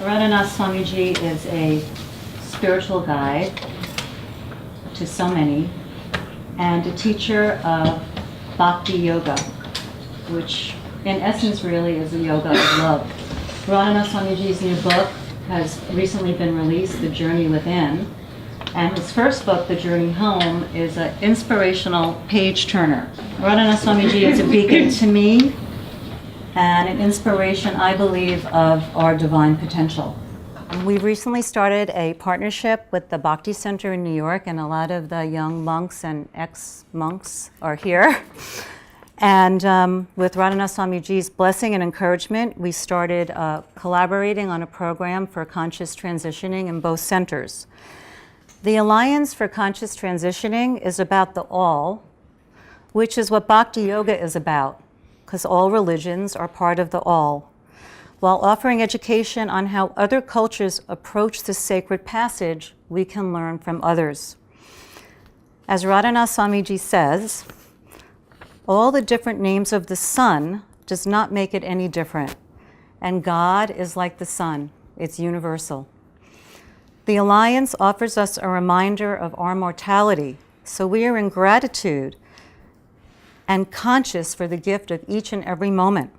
Radhanath Swamiji is a spiritual guide to so many and a teacher of bhakti yoga, which in essence really is a yoga of love. Radhanath Swamiji's new book has recently been released, The Journey Within, and his first book, The Journey Home, is an inspirational page-turner. Radhanath Swamiji is a beacon to me and an inspiration, I believe, of our divine potential. We've recently started a partnership with the Bhakti Center in New York, and a lot of the young monks and ex-monks are here. And with Radhanath Swamiji's blessing and encouragement, we started collaborating on a program for conscious transitioning in both centers. The Alliance for Conscious Transitioning is about the all, which is what Bhakti Yoga is about, because all religions are part of the all, while offering education on how other cultures approach this sacred passage we can learn from others. As Radhanath Swamiji says, all the different names of the sun does not make it any different, and God is like the sun, it's universal. The Alliance offers us a reminder of our mortality, so we are in gratitude and conscious for the gift of each and every moment.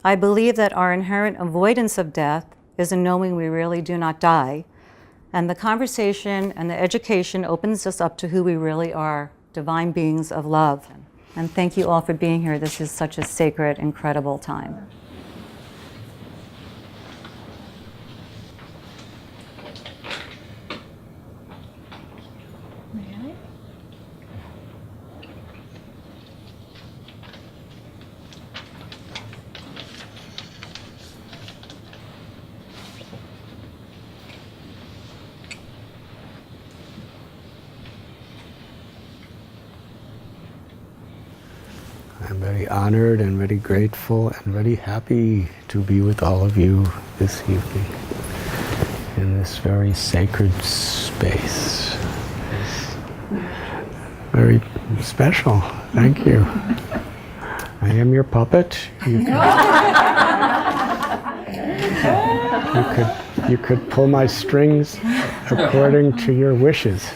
I believe that our inherent avoidance of death is in knowing we really do not die, and the conversation and the education opens us up to who we really are, divine beings of love. And thank you all for being here. This is such a sacred, incredible time. I'm very honored and very grateful and very happy to be with all of you this evening in this very sacred space. Very special. Thank you. I am your puppet. You could pull my strings according to your wishes.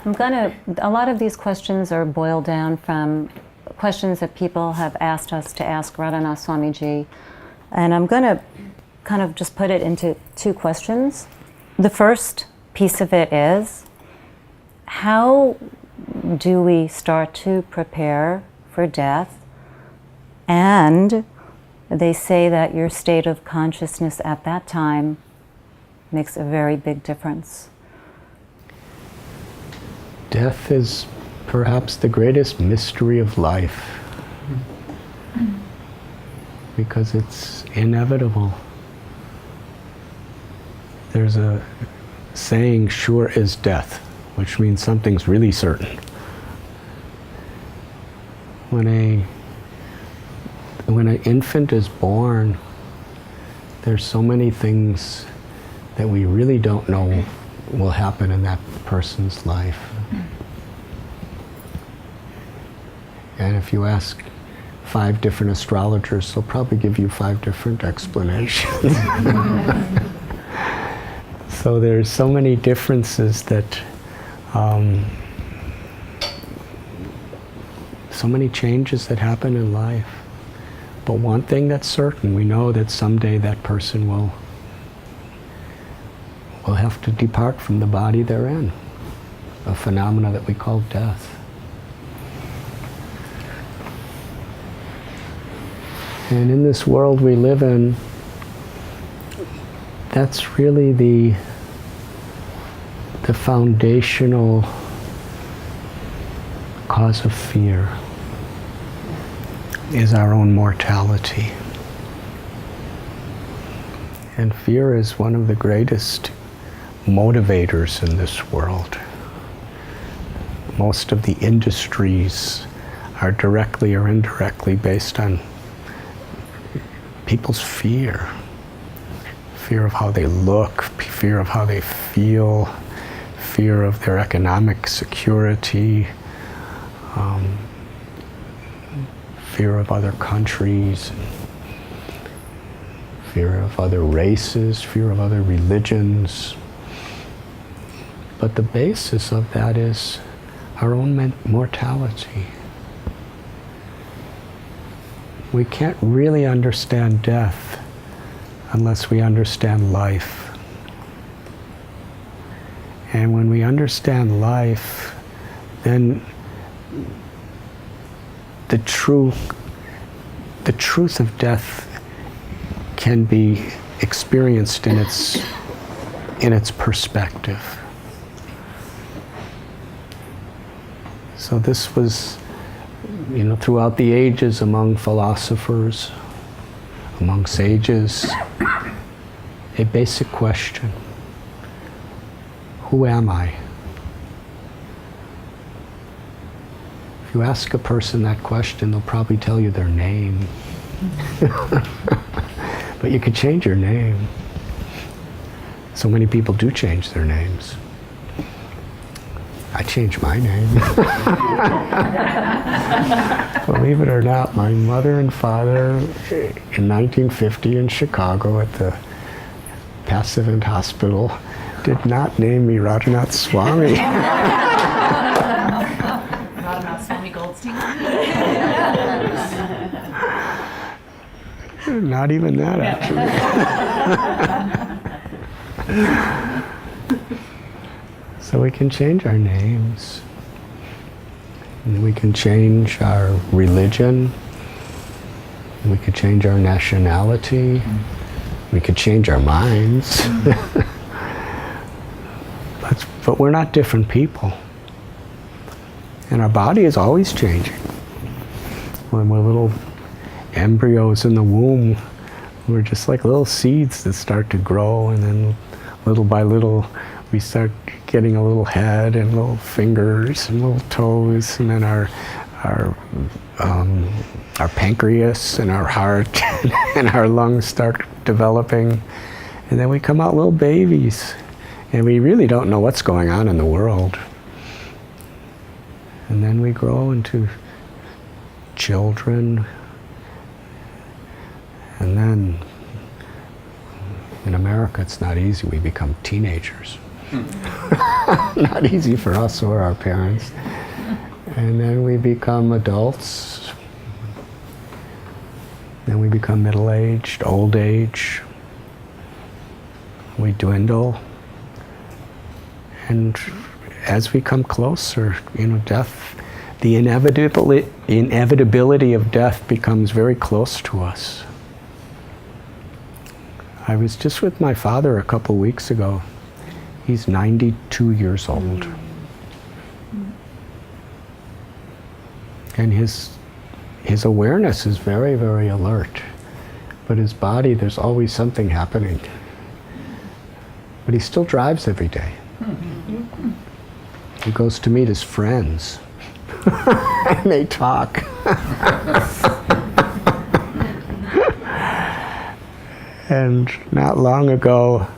A lot of these questions are boiled down from questions that people have asked us to ask Radhanath Swamiji. And I'm going to kind of just put it into two questions. The first piece of it is, how do we start to prepare for death? And they say that your state of consciousness at that time makes a very big difference. Death is perhaps the greatest mystery of life because it's inevitable. There's a saying, sure as death, which means something's really certain. When an infant is born, there's so many things that we really don't know will happen in that person's life. And if you ask 5 different astrologers, they'll probably give you 5 different explanations. So there's so many differences that, so many changes that happen in life. But one thing that's certain, we know that someday that person will have to depart from the body they're in, a phenomena that we call death. And in this world we live in, that's really the foundational cause of fear, is our own mortality. And fear is one of the greatest motivators in this world. Most of the industries are directly or indirectly based on people's fear. Fear of how they look, fear of how they feel, fear of their economic security, fear of other countries, fear of other races, fear of other religions. But the basis of that is our own mortality. We can't really understand death unless we understand life. And when we understand life, then the truth of death can be experienced in its perspective. So this was, throughout the ages among philosophers, among sages, a basic question. Who am I? If you ask a person that question, they'll probably tell you their name. But you could change your name. So many people do change their names. I changed my name. Believe it or not, my mother and father in 1950 in Chicago at the Passivant Hospital did not name me Radhanath Swami. Radhanath Swami Goldstein. Not even that, actually. So we can change our names. And we can change our religion. We could change our nationality. We could change our minds. But we're not different people. And our body is always changing. When we're little embryos in the womb, we're just like little seeds that start to grow, and then little by little we start getting a little head and little fingers and little toes, and then our pancreas and our heart and our lungs start developing, and then we come out little babies, and we really don't know what's going on in the world. And then we grow into children, and then in America it's not easy, we become teenagers. Not easy for us or our parents. And then we become adults. Then we become middle-aged, old age. We dwindle. And as we come closer, death, the inevitability of death becomes very close to us. I was just with my father a couple weeks ago. He's 92 years old. And his awareness is very, very alert. But his body, there's always something happening. But he still drives every day. He goes to meet his friends. And they talk. And not long ago,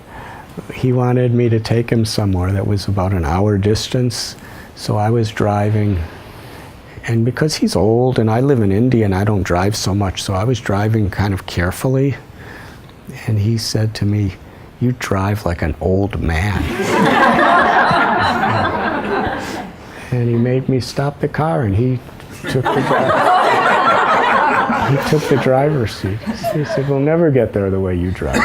he wanted me to take him somewhere that was about an hour distance. So I was driving, and because he's old and I live in India and I don't drive so much, so I was driving kind of carefully. And he said to me, "You drive like an old man." And he made me stop the car, and he took the driver's seat. He said, "We'll never get there the way you drive."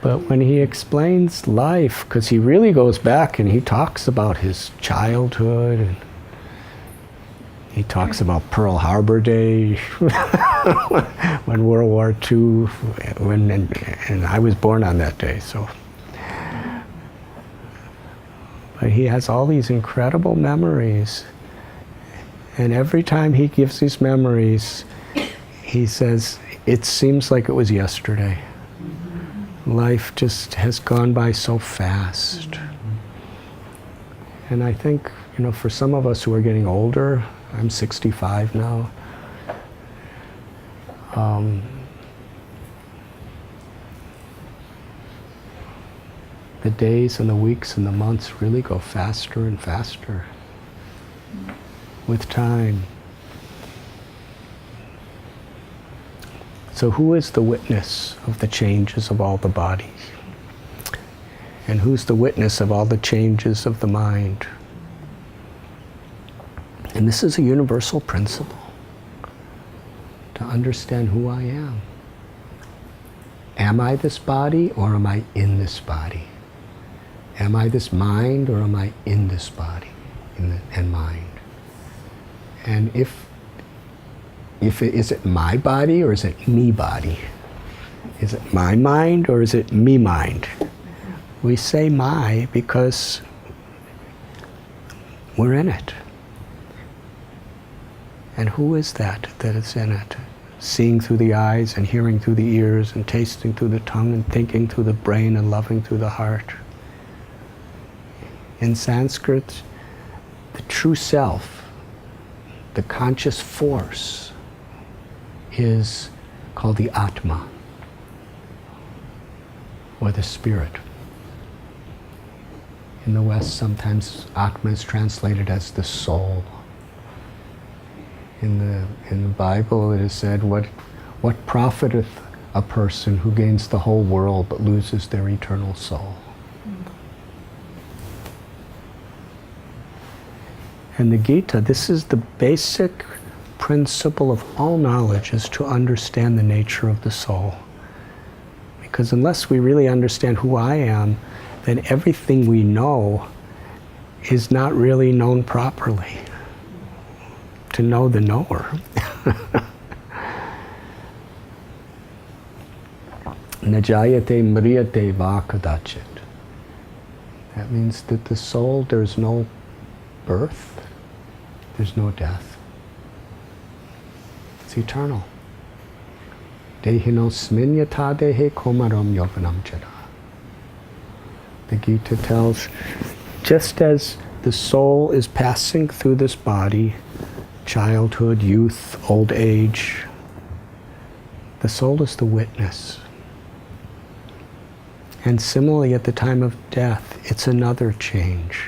But when he explains life, because he really goes back and he talks about his childhood, and he talks about Pearl Harbor Day, when World War II, and I was born on that day, so. But he has all these incredible memories. And every time he gives these memories, he says, "It seems like it was yesterday." Life just has gone by so fast. And I think, for some of us who are getting older, I'm 65 now, the days and the weeks and the months really go faster and faster with time. So who is the witness of the changes of all the bodies? And who's the witness of all the changes of the mind? And this is a universal principle, to understand who I am. Am I this body, or am I in this body? Am I this mind, or am I in this body and mind? And is it my body, or is it me body? Is it my mind, or is it me mind? We say my because we're in it. And who is that is in it? Seeing through the eyes and hearing through the ears and tasting through the tongue and thinking through the brain and loving through the heart. In Sanskrit, the true self, the conscious force, is called the Atma, or the spirit. In the West, sometimes Atma is translated as the soul. In the Bible, it is said, what profiteth a person who gains the whole world but loses their eternal soul? And the Gita, this is the basic principle of all knowledge, is to understand the nature of the soul. Because unless we really understand who I am, then everything we know is not really known properly. To know the knower. Najayate mriyate va kadachit. That means that the soul, there's no birth, there's no death. It's eternal. Dehinosmin yata dehe komaram yoganam jada. The Gita tells, just as the soul is passing through this body, childhood, youth, old age, the soul is the witness. And similarly, at the time of death, it's another change.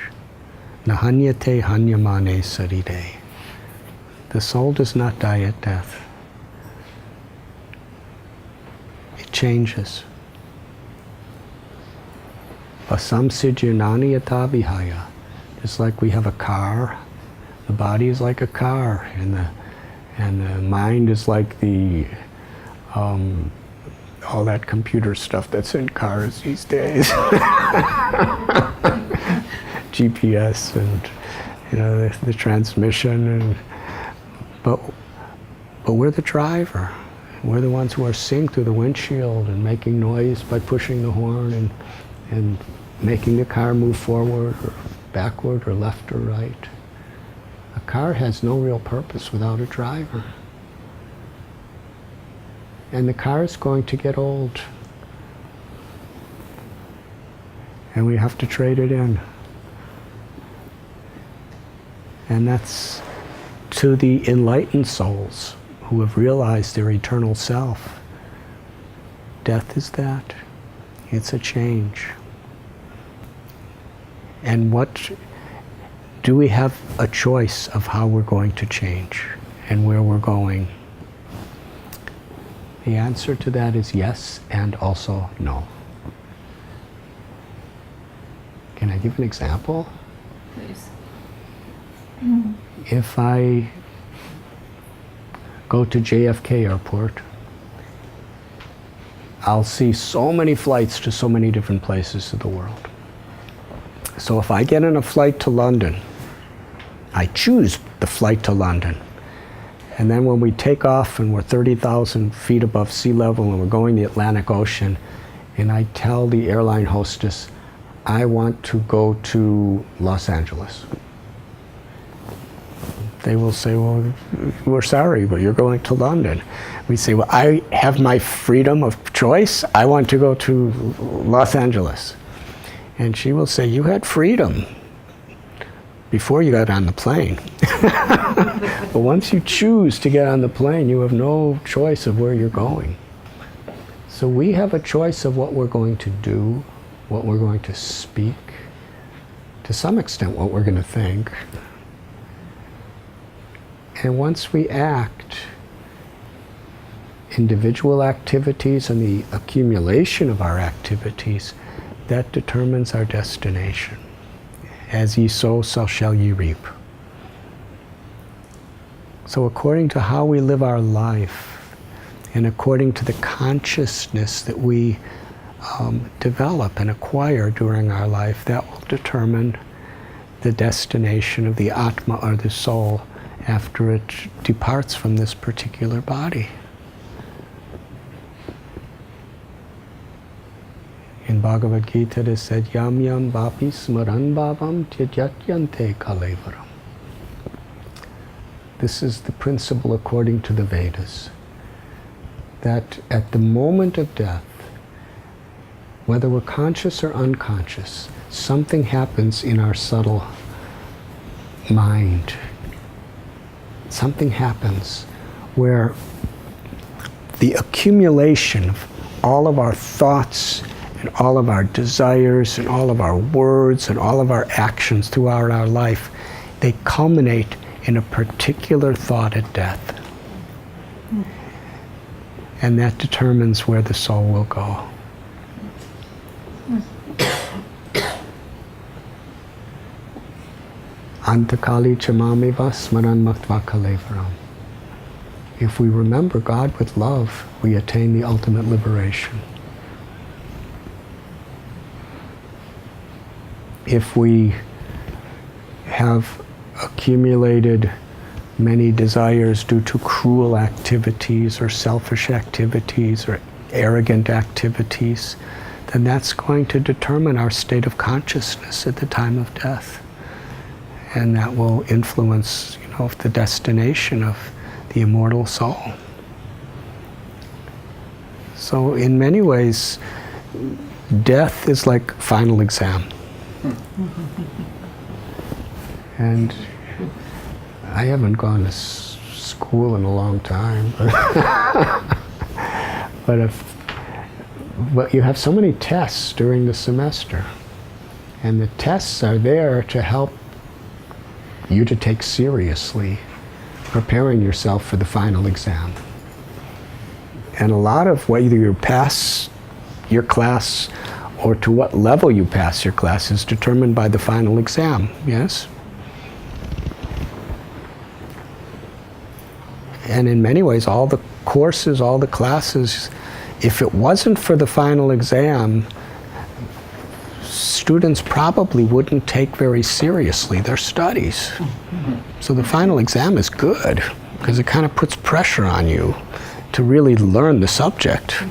Nahanyate hanyamane saride. The soul does not die at death. It changes. Vasamsijnani yata vihaya. Just like we have a car, the body is like a car, and the mind is like the all that computer stuff that's in cars these days. GPS and the transmission, but we're the driver. We're the ones who are seeing through the windshield and making noise by pushing the horn and making the car move forward or backward or left or right. A car has no real purpose without a driver. And the car is going to get old. And we have to trade it in. And that's to the enlightened souls who have realized their eternal self. Death is that. It's a change. And what do we have a choice of how we're going to change and where we're going? The answer to that is yes and also no. Can I give an example? Please. If I go to JFK Airport, I'll see so many flights to so many different places of the world. So if I get on a flight to London, I choose the flight to London. And then when we take off and we're 30,000 feet above sea level and we're going the Atlantic Ocean, and I tell the airline hostess, I want to go to Los Angeles. They will say, well, we're sorry, but you're going to London. We say, well, I have my freedom of choice. I want to go to Los Angeles. And she will say, you had freedom before you got on the plane. But once you choose to get on the plane, you have no choice of where you're going. So we have a choice of what we're going to do, what we're going to speak, to some extent what we're going to think. And once we act, individual activities and the accumulation of our activities that determines our destination. As ye sow, so shall ye reap. So according to how we live our life, and according to the consciousness that we develop and acquire during our life, that will determine the destination of the Atma, or the soul, after it departs from this particular body. In Bhagavad Gita it is said, Yam yam vapi smaran bhavam tyajatyante kalevaram. This is the principle according to the Vedas, that at the moment of death, whether we're conscious or unconscious, something happens in our subtle mind. Something happens where the accumulation of all of our thoughts and all of our desires and all of our words and all of our actions throughout our life, they culminate in a particular thought at death. And that determines where the soul will go. Antakali chamamiva smaran maktva kalevaram. If we remember God with love, we attain the ultimate liberation. If we have accumulated many desires due to cruel activities or selfish activities or arrogant activities, then that's going to determine our state of consciousness at the time of death. And that will influence, the destination of the immortal soul. So in many ways, death is like final exam. And I haven't gone to school in a long time, but you have so many tests during the semester, and the tests are there to help you to take seriously preparing yourself for the final exam. And a lot of whether you pass your class or to what level you pass your class is determined by the final exam, yes? And in many ways, all the courses, all the classes, if it wasn't for the final exam, students probably wouldn't take very seriously their studies. So the final exam is good because it kind of puts pressure on you to really learn the subject,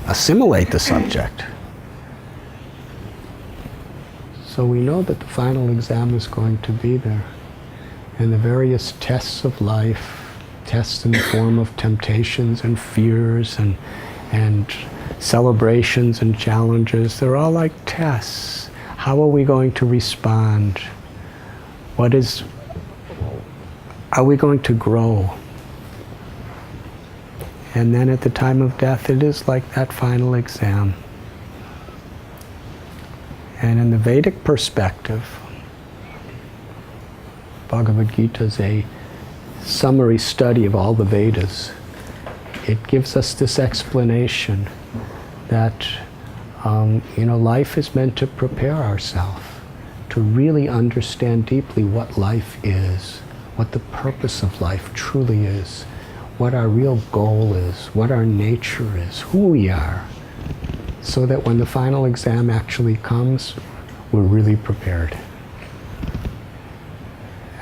assimilate the subject. So we know that the final exam is going to be there. And the various tests of life, tests in the form of temptations and fears and celebrations and challenges, they're all like tests. How are we going to respond? Are we going to grow? And then at the time of death, it is like that final exam. And in the Vedic perspective, Bhagavad Gita is a summary study of all the Vedas. It gives us this explanation that life is meant to prepare ourselves to really understand deeply what life is, what the purpose of life truly is, what our real goal is, what our nature is, who we are, so that when the final exam actually comes, we're really prepared.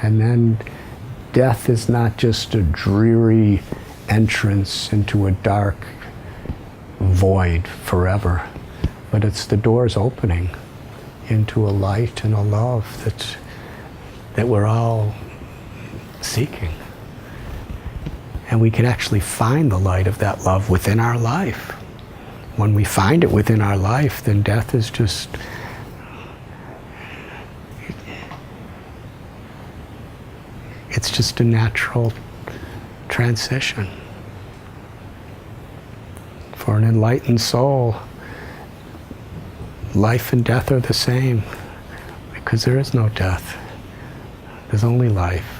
And then death is not just a dreary entrance into a dark void forever, but it's the doors opening into a light and a love that we're all seeking. And we can actually find the light of that love within our life. When we find it within our life, then death is just it's just a natural transition. For an enlightened soul, life and death are the same because there is no death. There's only life.